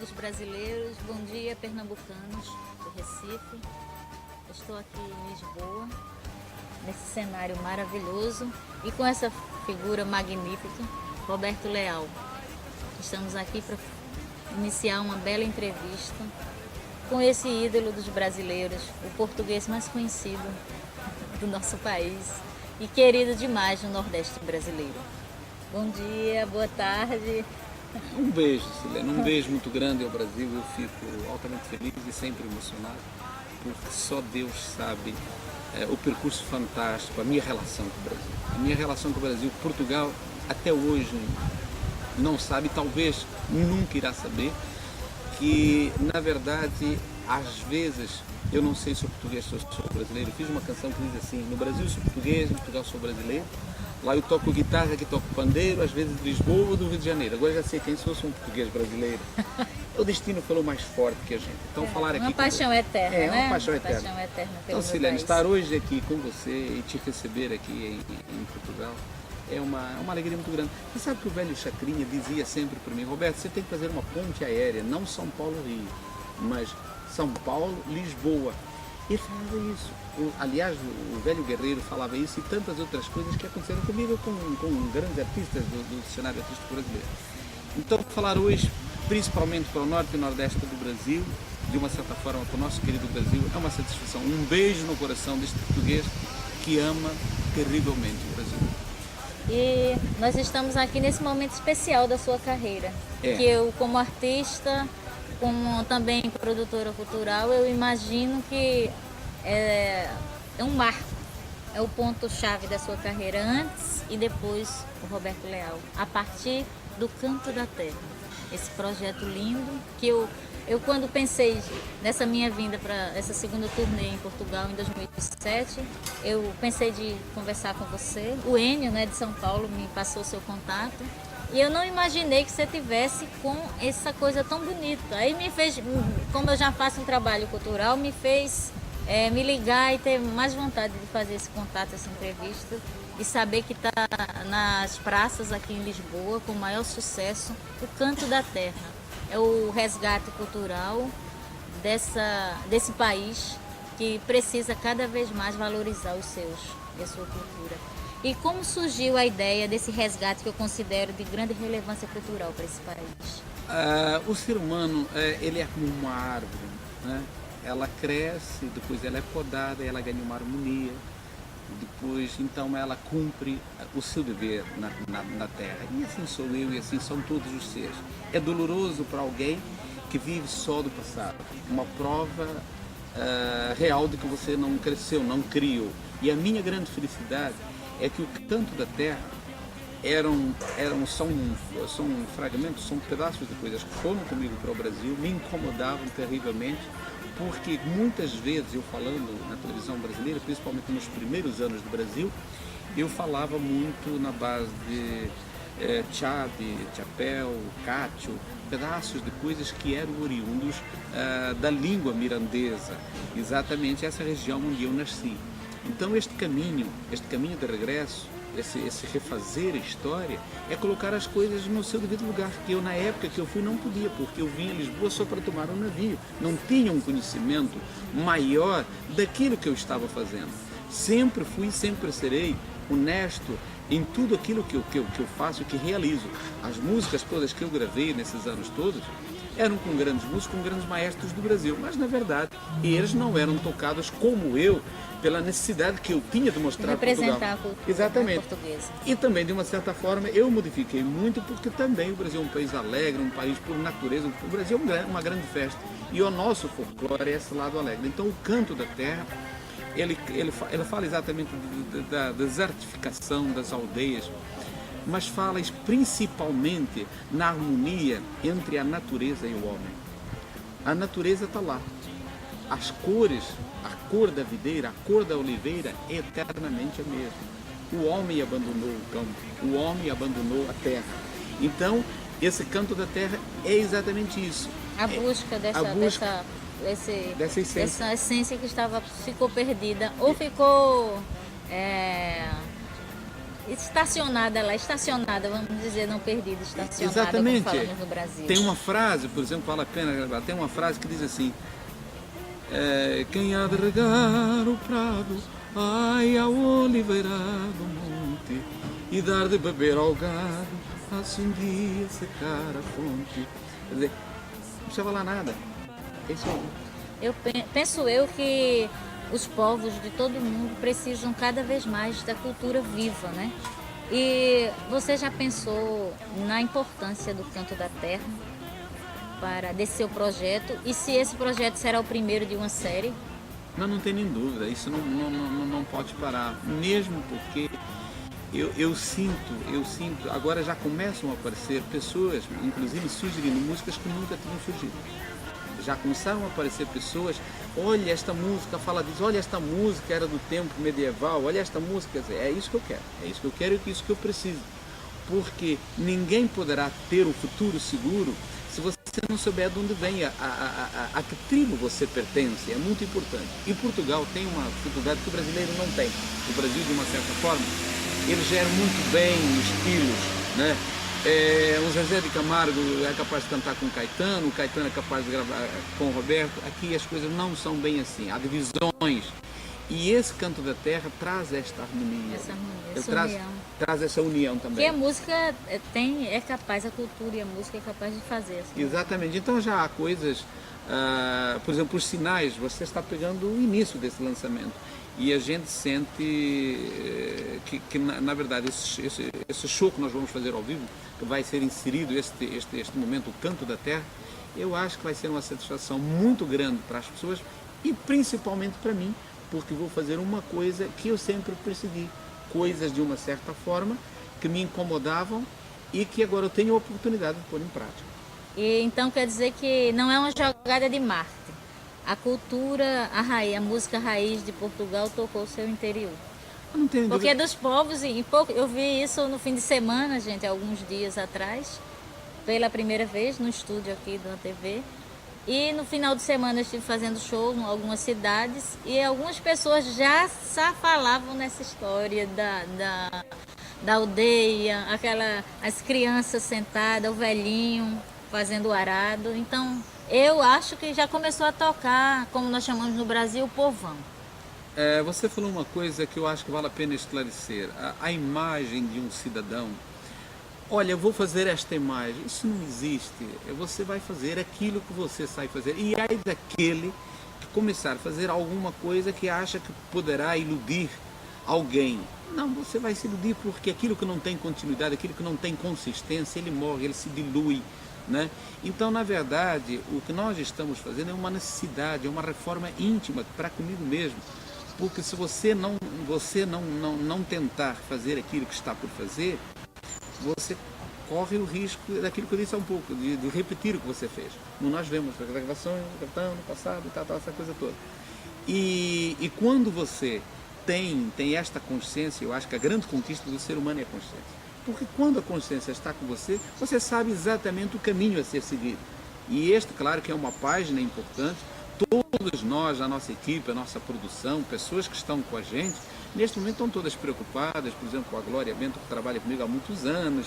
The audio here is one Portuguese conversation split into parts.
amigos brasileiros, bom dia pernambucanos do Recife. Estou aqui em Lisboa, nesse cenário maravilhoso e com essa figura magnífica, Roberto Leal. Estamos aqui para iniciar uma bela entrevista com esse ídolo dos brasileiros, o português mais conhecido do nosso país e querido demais no Nordeste brasileiro. Bom dia, boa tarde. Um beijo, Silene, um beijo muito grande ao Brasil. Eu fico altamente feliz e sempre emocionado, porque só Deus sabe o percurso fantástico, a minha relação com o Brasil. A minha relação com o Brasil, Portugal até hoje não sabe, talvez nunca irá saber, que na verdade, às vezes, eu não sei se sou português ou sou brasileiro. Eu fiz uma canção que diz assim: no Brasil sou português, em Portugal sou brasileiro. Lá eu toco guitarra, aqui toco pandeiro, às vezes de Lisboa ou do Rio de Janeiro. Agora já sei quem sou um português brasileiro. O destino falou mais forte que a gente. Então falar aqui... Uma paixão eterna, né? Uma paixão eterna. Paixão eterna pelo então, Silene, país. estar hoje aqui com você e te receber aqui em Portugal é uma alegria muito grande. Você sabe que o velho Chacrinha dizia sempre para mim: Roberto, você tem que fazer uma ponte aérea, não São Paulo-Rio, mas São Paulo-Lisboa. Ele falava isso. Aliás, o velho Guerreiro falava isso e tantas outras coisas que aconteceram comigo com grandes artistas do cenário artístico brasileiro. Então, falar hoje, principalmente para o norte e nordeste do Brasil, de uma certa forma para o nosso querido Brasil, é uma satisfação. Um beijo no coração deste português que ama terrivelmente o Brasil. E nós estamos aqui nesse momento especial da sua carreira, que eu, como artista, como também produtora cultural, eu imagino que é um marco, é o ponto-chave da sua carreira, antes e depois o Roberto Leal, a partir do Canto da Terra. Esse projeto lindo que eu quando pensei nessa minha vinda para essa segunda turnê em Portugal em 2007, eu pensei de conversar com você. O Enio, de São Paulo, me passou o seu contato. E eu não imaginei que você tivesse com essa coisa tão bonita. Aí me fez, como eu já faço um trabalho cultural, me fez me ligar e ter mais vontade de fazer esse contato, essa entrevista, e saber que está nas praças aqui em Lisboa com o maior sucesso, o Canto da Terra. É o resgate cultural desse país que precisa cada vez mais valorizar os seus e a sua cultura. E como surgiu a ideia desse resgate que eu considero de grande relevância cultural para esse país? O ser humano, ele é como uma árvore, né? Ela cresce, depois ela é podada, ela ganha uma harmonia, depois então ela cumpre o seu dever na Terra. E assim sou eu e assim são todos os seres. É doloroso para alguém que vive só do passado, uma prova real de que você não cresceu, não criou. E a minha grande felicidade é que o Canto da Terra são fragmentos, são pedaços de coisas que foram comigo para o Brasil, me incomodavam terrivelmente, porque muitas vezes eu falando na televisão brasileira, principalmente nos primeiros anos do Brasil, eu falava muito na base de chave, chapéu, cátio, pedaços de coisas que eram oriundos da língua mirandesa, exatamente essa região onde eu nasci. Então este caminho de regresso, esse refazer a história, é colocar as coisas no seu devido lugar, que eu na época que eu fui não podia, porque eu vim a Lisboa só para tomar um navio, não tinha um conhecimento maior daquilo que eu estava fazendo. Sempre fui e sempre serei honesto em tudo aquilo que eu faço e que realizo. As músicas todas que eu gravei nesses anos todos eram com grandes músicos, com grandes maestros do Brasil, mas na verdade eles não eram tocados como eu, pela necessidade que eu tinha de mostrar representar Portugal. A cultura Exatamente. Portuguesa. E também, de uma certa forma, eu modifiquei muito, porque também o Brasil é um país alegre, um país por natureza. O Brasil é uma grande festa. E o nosso folclore é esse lado alegre. Então, o Canto da Terra, ele fala exatamente da desertificação das aldeias, mas fala principalmente na harmonia entre a natureza e o homem. A natureza está lá. As cores, a cor da videira, a cor da oliveira é eternamente a mesma. O homem abandonou o campo, o homem abandonou a terra. Então, esse Canto da Terra é exatamente isso. A busca dessa essência que ficou perdida ou ficou estacionada lá, estacionada, vamos dizer, não perdida, estacionada, Exatamente. como falamos no Brasil. Tem uma frase, por exemplo, vale a pena gravar, tem uma frase que diz assim, quem há de regar o prado, ai ao oliveira do monte, e dar de beber ao gado, se um dia secar a fonte. Quer dizer, não precisa falar nada. É isso aí. Penso eu que os povos de todo mundo precisam cada vez mais da cultura viva, né? E você já pensou na importância do Canto da Terra desse seu projeto? E se esse projeto será o primeiro de uma série? Não tem nem dúvida, isso não pode parar, mesmo porque eu sinto, agora já começam a aparecer pessoas, inclusive sugerindo músicas que nunca tinham surgido. Já começaram a aparecer pessoas, olha esta música, fala disso, olha esta música era do tempo medieval, olha esta música, é isso que eu quero, é isso que eu quero e é isso que eu preciso. Porque ninguém poderá ter um futuro seguro se você não souber de onde vem, a que tribo você pertence, é muito importante. E Portugal tem uma dificuldade que o brasileiro não tem. O Brasil, de uma certa forma, ele gera muito bem estilos, né? O Zezé de Camargo é capaz de cantar com o Caetano é capaz de gravar com o Roberto. Aqui as coisas não são bem assim, há divisões. E esse Canto da Terra traz esta harmonia. Essa união. Traz essa união também. Que a música é capaz, a cultura e a música é capaz de fazer. Assim. Exatamente. Então já há coisas, por exemplo, os sinais, você está pegando o início desse lançamento. E a gente sente que na verdade, esse show que nós vamos fazer ao vivo, que vai ser inserido este momento, o Canto da Terra, eu acho que vai ser uma satisfação muito grande para as pessoas e principalmente para mim, porque vou fazer uma coisa que eu sempre persegui, coisas de uma certa forma que me incomodavam e que agora eu tenho a oportunidade de pôr em prática. E então quer dizer que não é uma jogada de marketing. A cultura, a música raiz de Portugal tocou o seu interior. Não tenho dúvida. Porque dos povos, eu vi isso no fim de semana, gente, alguns dias atrás, pela primeira vez no estúdio aqui da TV. E no final de semana eu estive fazendo show em algumas cidades e algumas pessoas já falavam nessa história da aldeia, as crianças sentadas, o velhinho fazendo o arado. Então eu acho que já começou a tocar, como nós chamamos no Brasil, o povão. Você falou uma coisa que eu acho que vale a pena esclarecer. A imagem de um cidadão, olha, eu vou fazer esta imagem, isso não existe. Você vai fazer aquilo que você sabe fazer. E aí daquele que começar a fazer alguma coisa que acha que poderá iludir alguém. Não, você vai se iludir porque aquilo que não tem continuidade, aquilo que não tem consistência, ele morre, ele se dilui. Né? Então, na verdade, o que nós estamos fazendo é uma necessidade, é uma reforma íntima para comigo mesmo. Porque se você não tentar fazer aquilo que está por fazer, você corre o risco daquilo que eu disse há um pouco, de repetir o que você fez. Como nós vemos a gravação no passado e tal, essa coisa toda. E quando você tem esta consciência, eu acho que a grande conquista do ser humano é a consciência. Porque quando a consciência está com você, você sabe exatamente o caminho a ser seguido. E este, claro que é uma página importante. Todos nós, a nossa equipe, a nossa produção, pessoas que estão com a gente, neste momento estão todas preocupadas. Por exemplo, a Glória Bento, que trabalha comigo há muitos anos,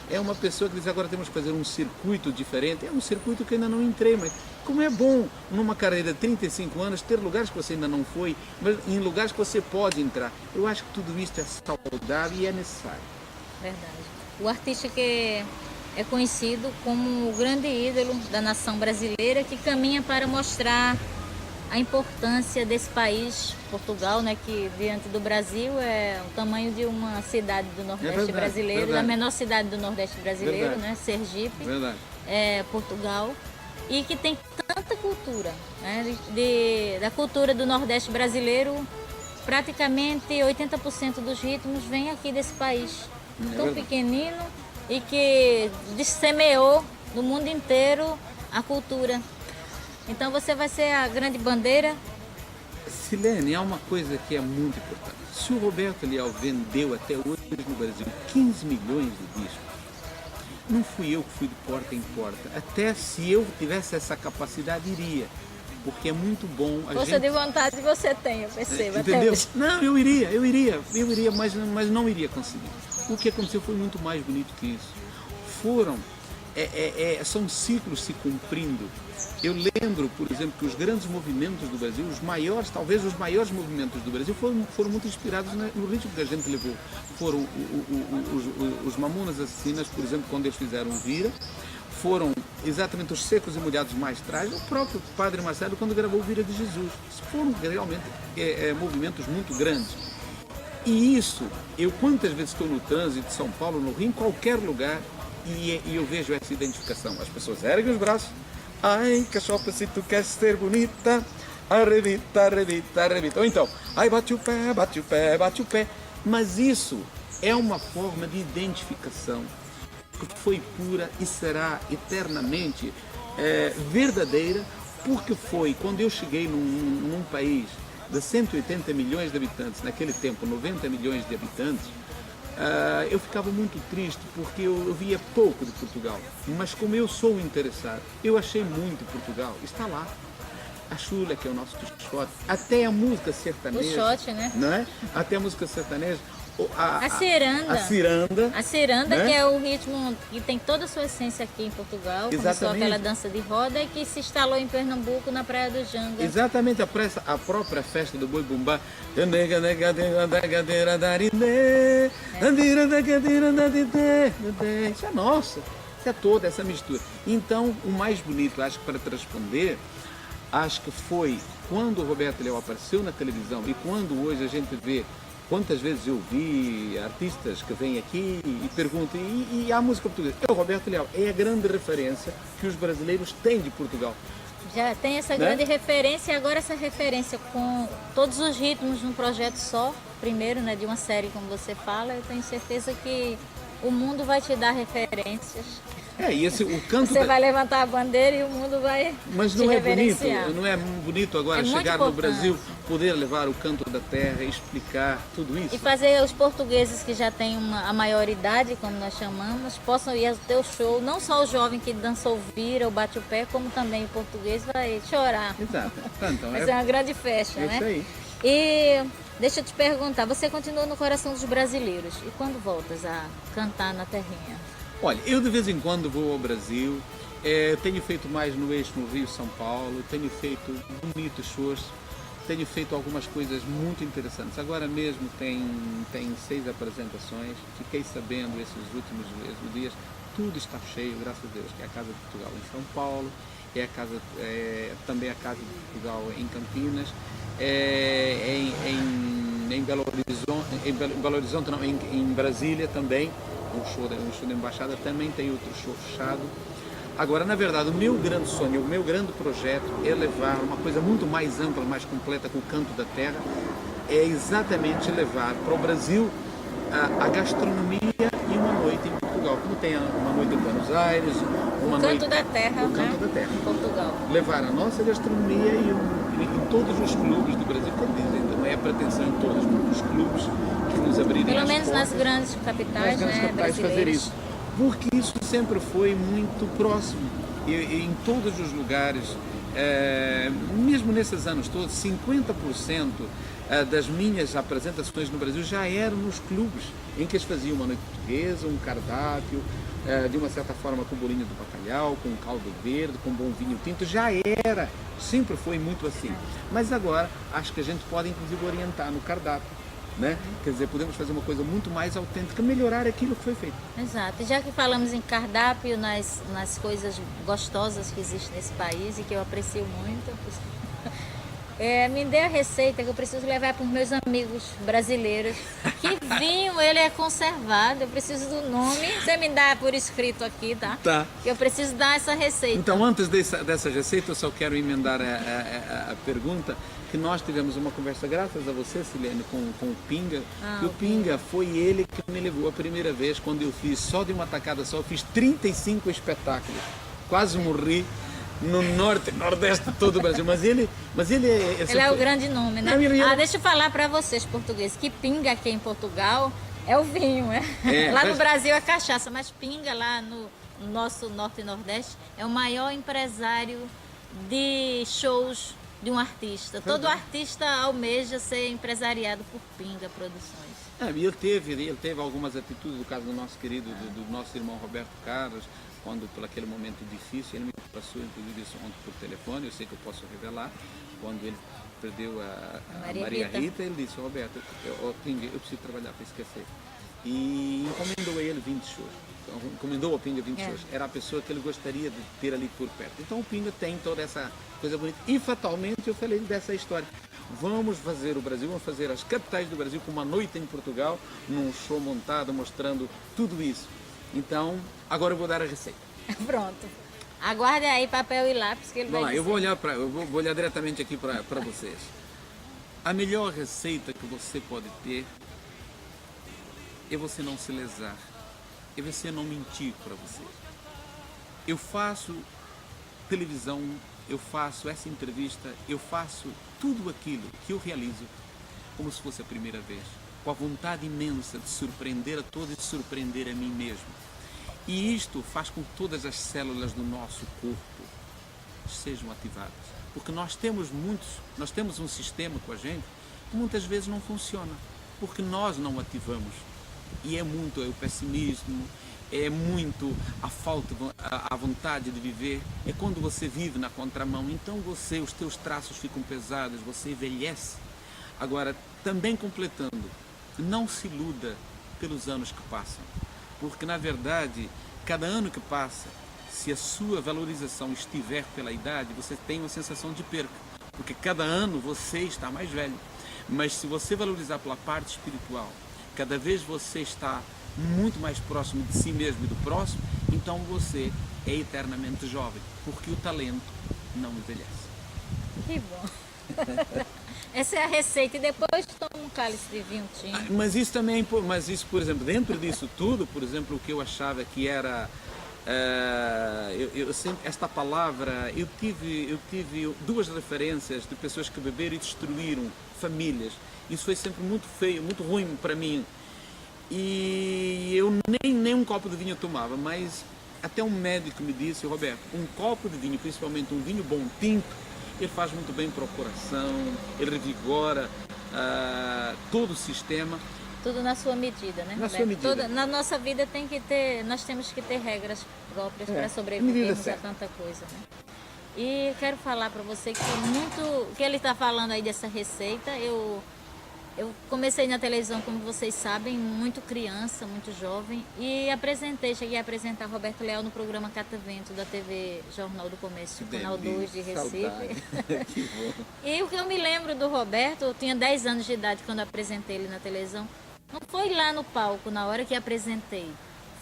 é uma pessoa que diz, agora temos que fazer um circuito diferente. É um circuito que ainda não entrei, mas como é bom numa carreira de 35 anos ter lugares que você ainda não foi, mas em lugares que você pode entrar. Eu acho que tudo isto é saudável e é necessário. Verdade. O artista que é conhecido como o grande ídolo da nação brasileira, que caminha para mostrar a importância desse país, Portugal, né, que diante do Brasil é o tamanho de uma cidade do Nordeste brasileiro, da menor cidade do Nordeste brasileiro, né, Sergipe, Portugal, e que tem tanta cultura, né, da cultura do Nordeste brasileiro, praticamente 80% dos ritmos vem aqui desse país, tão pequenino, e que dissemeou no mundo inteiro a cultura. Então você vai ser a grande bandeira. Silene, há uma coisa que é muito importante. Se o Roberto Leal vendeu até hoje no Brasil 15 milhões de discos, não fui eu que fui de porta em porta. Até se eu tivesse essa capacidade, iria. Porque é muito bom a Força de vontade você tem, eu percebo. Entendeu? Não, eu iria, mas não iria conseguir. O que aconteceu foi muito mais bonito que isso. São ciclos se cumprindo. Eu lembro, por exemplo, que os grandes movimentos do Brasil, talvez os maiores movimentos do Brasil, foram muito inspirados no ritmo que a gente levou. Foram os Mamonas Assassinas, por exemplo, quando eles fizeram Vira. Foram exatamente os Secos e Molhados mais tarde, o próprio Padre Marcelo quando gravou Vira de Jesus. Foram realmente movimentos muito grandes. E isso, eu quantas vezes estou no trânsito de São Paulo, no Rio, em qualquer lugar, e eu vejo essa identificação. As pessoas erguem os braços. Ai, cachopa, se tu queres ser bonita, arrebita, arrebita, arrebita. Ou então, ai, bate o pé, bate o pé, bate o pé. Mas isso é uma forma de identificação que foi pura e será eternamente verdadeira, porque foi quando eu cheguei num país de 180 milhões de habitantes, naquele tempo 90 milhões de habitantes, eu ficava muito triste porque eu via pouco de Portugal. Mas como eu sou interessado, eu achei muito Portugal. Está lá. A chula, que é o nosso shot, até a música sertaneja. O shot, né? Não é? Até a música sertaneja. A ciranda. A ciranda, né? Que é o ritmo que tem toda a sua essência aqui em Portugal. Começou aquela dança de roda e que se instalou em Pernambuco, na Praia do Janga. Exatamente, a própria festa do Boi Bumbá. Isso é nossa, isso é toda essa mistura. Então, o mais bonito, acho que para te responder, acho que foi quando o Roberto Leal apareceu na televisão e quando hoje a gente vê. Quantas vezes eu vi artistas que vêm aqui e perguntam, e a música portuguesa? O Roberto Leal é a grande referência que os brasileiros têm de Portugal. Já tem essa grande referência, e agora essa referência com todos os ritmos num projeto só, primeiro, né, de uma série, como você fala, eu tenho certeza que o mundo vai te dar referências. O canto Você vai levantar a bandeira e o mundo vai Mas não é bonito, não é bonito agora chegar no Brasil, poder levar o canto da terra, explicar tudo isso? E fazer os portugueses que já têm a maioridade, como nós chamamos, possam ir ao teu show, não só o jovem que dançou vira ou bate o pé, como também o português vai chorar. Exato. Então, vai ser uma grande festa, né? Isso aí. E deixa eu te perguntar, você continua no coração dos brasileiros, e quando voltas a cantar na terrinha? Olha, eu de vez em quando vou ao Brasil, tenho feito mais no eixo, no Rio, São Paulo, tenho feito bonitos shows, tenho feito algumas coisas muito interessantes. Agora mesmo tem 6 apresentações, fiquei sabendo esses últimos dias, tudo está cheio, graças a Deus, que é a Casa de Portugal em São Paulo, também a Casa de Portugal em Campinas, em Belo Horizonte, não, em Brasília também. Um show da embaixada, também tem outro show fechado. Agora, na verdade, o meu grande sonho, o meu grande projeto é levar uma coisa muito mais ampla, mais completa com o canto da terra, é exatamente levar para o Brasil a gastronomia e uma noite em Portugal, como tem uma noite em Buenos Aires, o canto da terra, em Portugal. Levar a nossa gastronomia em todos os clubes do Brasil, quer dizer, não é a pretensão em todos os clubes que nos abrirem pelo menos portas, nas grandes capitais, fazer isso, porque isso sempre foi muito próximo e em todos os lugares, mesmo nesses anos todos, 50% das minhas apresentações no Brasil já eram nos clubes em que eles faziam uma noite portuguesa, um cardápio, de uma certa forma com bolinho do bacalhau, com caldo verde, com bom vinho tinto, sempre foi muito assim. Mas agora acho que a gente pode inclusive orientar no cardápio. Né? Quer dizer, podemos fazer uma coisa muito mais autêntica, melhorar aquilo que foi feito. Exato. Já que falamos em cardápio, nas coisas gostosas que existem nesse país e que eu aprecio muito, me dê a receita que eu preciso levar para os meus amigos brasileiros. Que vinho ele é conservado, eu preciso do nome. Você me dá por escrito aqui, tá? Tá. Eu preciso dar essa receita. Então, antes dessa receita, eu só quero emendar a pergunta, que nós tivemos uma conversa, graças a você, Silene, com o Pinga. E o Pinga foi ele que me levou a primeira vez, quando eu fiz, só de uma tacada só, eu fiz 35 espetáculos. Quase morri no norte, nordeste todo o Brasil. Mas ele é o grande nome, né? Deixa eu falar para vocês, portugueses, que pinga aqui em Portugal é o vinho, né? Lá no Brasil é cachaça, mas pinga lá no nosso norte e nordeste é o maior empresário de shows de um artista. Todo artista almeja ser empresariado por Pinga Produções. E ele teve algumas atitudes, no caso do nosso querido, do nosso irmão Roberto Carlos, quando por aquele momento difícil, ele me passou inclusive isso ontem por telefone, eu sei que eu posso revelar, quando ele perdeu a Maria Rita, ele disse: Roberto, Pinga, eu preciso trabalhar para esquecer. E encomendou a ele 20 shows. Encomendou ao Pinga 20 shows. Era a pessoa que ele gostaria de ter ali por perto. Então o Pinga tem toda essa coisa bonita. E fatalmente eu falei dessa história. Vamos fazer o Brasil, vamos fazer as capitais do Brasil com uma noite em Portugal, num show montado, mostrando tudo isso. Então, agora eu vou dar a receita. Pronto. Aguarde aí papel e lápis que ele vai dizer. Eu vou olhar diretamente aqui para vocês. A melhor receita que você pode ter é você não se lesar, é você não mentir para você. Eu faço televisão, eu faço essa entrevista, eu faço tudo aquilo que eu realizo como se fosse a primeira vez, com a vontade imensa de surpreender a todos e de surpreender a mim mesmo. E isto faz com que todas as células do nosso corpo sejam ativadas, porque nós temos um sistema com a gente que muitas vezes não funciona, porque nós não ativamos. E é muito o pessimismo, é muito a falta, a vontade de viver. É quando você vive na contramão, então os teus traços ficam pesados, você envelhece. Agora, também completando, não se iluda pelos anos que passam, porque na verdade, cada ano que passa, se a sua valorização estiver pela idade, você tem uma sensação de perca, porque cada ano você está mais velho. Mas se você valorizar pela parte espiritual, cada vez você está muito mais próximo de si mesmo e do próximo, então você é eternamente jovem, porque o talento não envelhece. Que bom! Essa é a receita, e depois toma um cálice de vinho tinto. Mas isso também, por exemplo, dentro disso tudo, por exemplo, o que eu achava que era, eu sempre, esta palavra, eu tive duas referências de pessoas que beberam e destruíram famílias. Isso foi sempre muito feio, muito ruim para mim. E eu nem um copo de vinho tomava, mas até um médico me disse: Roberto, um copo de vinho, principalmente um vinho bom tinto, ele faz muito bem para o coração, ele revigora todo o sistema. Tudo na sua medida, né, Roberto? Na sua medida. Na nossa vida nós temos que ter regras próprias para sobrevivermos a tanta coisa, né? E quero falar para você que o que ele está falando aí dessa receita, eu comecei na televisão, como vocês sabem, muito criança, muito jovem, e cheguei a apresentar Roberto Leal no programa Catavento da TV Jornal do Comércio, Canal 2 de Recife. Que bom. E o que eu me lembro do Roberto, eu tinha 10 anos de idade quando apresentei ele na televisão, não foi lá no palco, na hora que apresentei.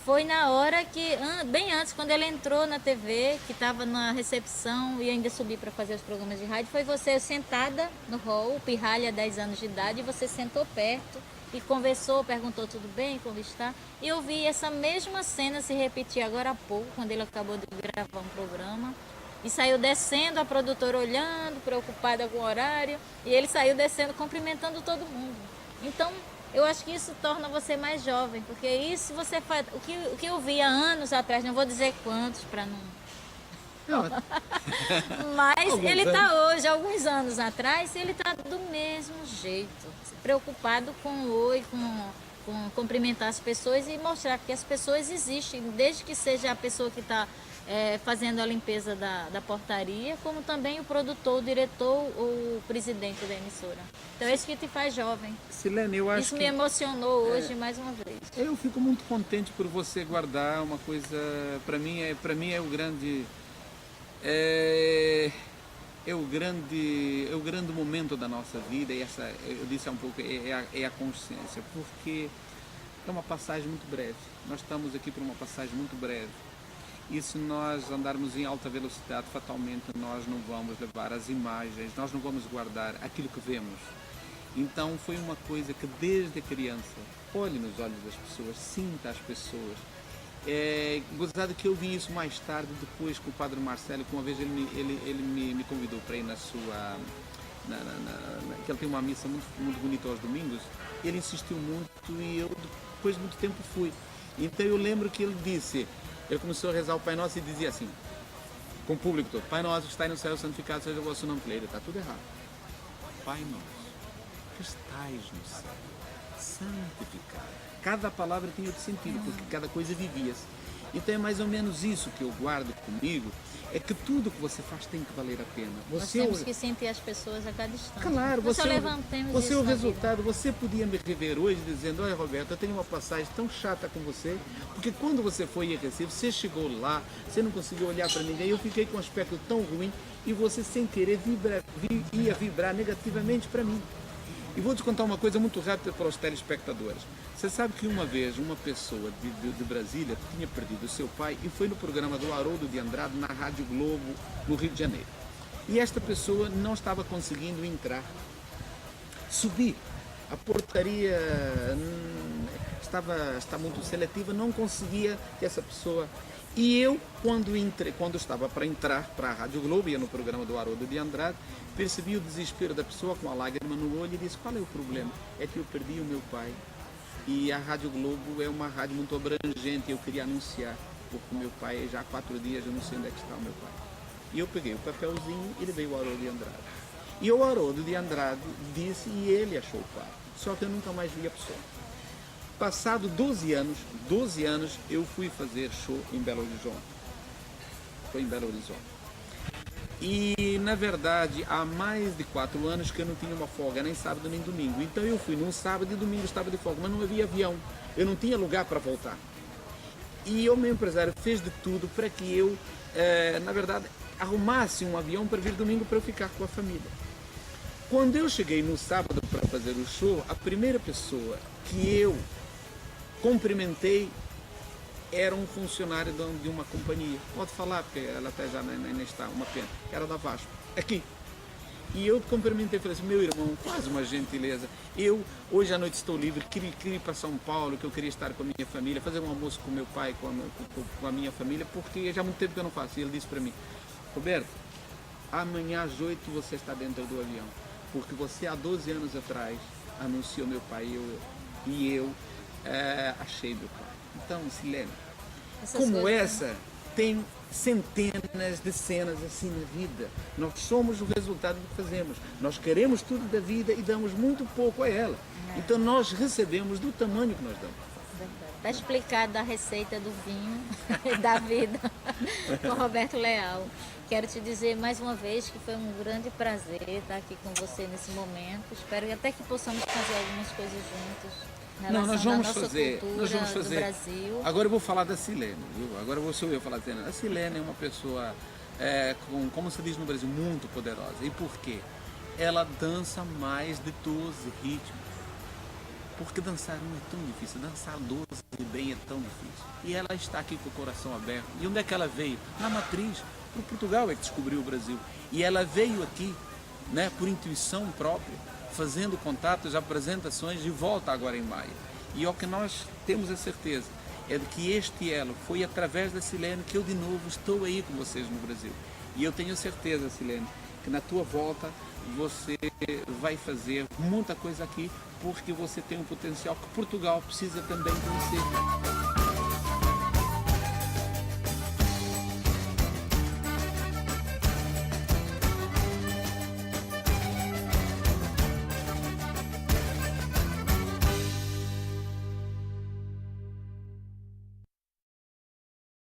Foi na hora que, bem antes, quando ele entrou na TV, que estava na recepção e ainda subi para fazer os programas de rádio, foi você sentada no hall, pirralha, 10 anos de idade, e você sentou perto e conversou, perguntou tudo bem, como está. E eu vi essa mesma cena se repetir agora há pouco, quando ele acabou de gravar um programa. E saiu descendo, a produtora olhando, preocupada com o horário, e ele saiu descendo, cumprimentando todo mundo. Então, eu acho que isso torna você mais jovem, porque isso você faz. O que eu via anos atrás, não vou dizer quantos para não. Mas ele está hoje, alguns anos atrás, ele está do mesmo jeito, preocupado com o oi, com cumprimentar as pessoas e mostrar que as pessoas existem, desde que seja a pessoa que está fazendo a limpeza da portaria, como também o produtor, o diretor ou o presidente da emissora. Então é isso que te faz jovem. Silene, eu acho isso me emocionou hoje mais uma vez. Eu fico muito contente por você guardar uma coisa, para mim é o grande o grande momento da nossa vida, e essa, eu disse há um pouco, é a consciência, porque é uma passagem muito breve. Nós estamos aqui por uma passagem muito breve. E se nós andarmos em alta velocidade, fatalmente nós não vamos levar as imagens, nós não vamos guardar aquilo que vemos. Então foi uma coisa que desde a criança, olhe nos olhos das pessoas, sinta as pessoas. Gozado que eu vi isso mais tarde, depois com o Padre Marcelo, que uma vez ele me convidou para ir na sua... que ele tem uma missa muito, muito bonita aos domingos. Ele insistiu muito e eu, depois de muito tempo, fui. Então eu lembro que ele disse... Ele começou a rezar o Pai Nosso e dizia assim: com o público todo. Pai nosso que está no céu, santificado seja o vosso nome. Falei, está tudo errado. Pai nosso que estais no céu, santificado. Cada palavra tem outro sentido, porque cada coisa vivia-se. Então é mais ou menos isso que eu guardo comigo, é que tudo que você faz tem que valer a pena. Nós temos que sentir as pessoas a cada instante. Claro, você é o resultado. Vida. Você podia me rever hoje dizendo, olha Roberto, eu tenho uma passagem tão chata com você, porque quando você foi em Recife, você chegou lá, você não conseguiu olhar para ninguém, eu fiquei com um aspecto tão ruim e você sem querer ia vibrar negativamente para mim. E vou te contar uma coisa muito rápida para os telespectadores. Você sabe que uma vez uma pessoa de Brasília tinha perdido o seu pai e foi no programa do Haroldo de Andrade na Rádio Globo, no Rio de Janeiro. E esta pessoa não estava conseguindo entrar. Subir. A portaria está muito seletiva, não conseguia que essa pessoa... E eu, quando estava para entrar para a Rádio Globo, ia no programa do Haroldo de Andrade, percebi o desespero da pessoa com a lágrima no olho e disse, qual é o problema? É que eu perdi o meu pai. E a Rádio Globo é uma rádio muito abrangente, eu queria anunciar, porque o meu pai, já há 4 dias, eu não sei onde é que está o meu pai. E eu peguei o papelzinho e levei o Haroldo de Andrade. E o Haroldo de Andrade disse, e ele achou o pai. Só que eu nunca mais vi a pessoa. Passado 12 anos, eu fui fazer show em Belo Horizonte. Foi em Belo Horizonte. E, na verdade, há mais de 4 anos que eu não tinha uma folga, nem sábado nem domingo. Então eu fui num sábado e domingo estava de folga, mas não havia avião. Eu não tinha lugar para voltar. E o meu empresário fez de tudo para que eu, na verdade, arrumasse um avião para vir domingo para eu ficar com a família. Quando eu cheguei no sábado para fazer o show, a primeira pessoa que eu cumprimentei era um funcionário de uma companhia. Pode falar, porque ela até já nem está, uma pena. Era da Vasco, aqui. E eu cumprimentei e falei assim, meu irmão, faz uma gentileza. Eu, hoje à noite estou livre, queria ir para São Paulo, que eu queria estar com a minha família, fazer um almoço com meu pai, com a minha família, porque já há muito tempo que eu não faço. E ele disse para mim, Roberto, amanhã às 8 você está dentro do avião, porque você há 12 anos atrás anunciou meu pai e eu achei meu pai. Então, Silene, como essa, tem centenas de cenas assim na vida. Nós somos o resultado do que fazemos. Nós queremos tudo da vida e damos muito pouco a ela. Então nós recebemos do tamanho que nós damos. Está explicado a receita do vinho da vida com Roberto Leal. Quero te dizer mais uma vez que foi um grande prazer estar aqui com você nesse momento. Espero até que possamos fazer algumas coisas juntos. Não, nós vamos fazer. Do Brasil. Agora eu vou falar da Silene, viu? Agora sou eu falar da Silene. A Silene é uma pessoa, como se diz no Brasil, muito poderosa. E por quê? Ela dança mais de 12 ritmos. Porque dançar um é tão difícil, dançar 12 bem é tão difícil. E ela está aqui com o coração aberto. E onde é que ela veio? Na matriz. Para Portugal é que descobriu o Brasil. E ela veio aqui, né, por intuição própria, fazendo contatos, apresentações e volta agora em maio. E o que nós temos a certeza é de que este elo foi através da Silene que eu de novo estou aí com vocês no Brasil. E eu tenho certeza, Silene, que na tua volta você vai fazer muita coisa aqui, porque você tem um potencial que Portugal precisa também conhecer.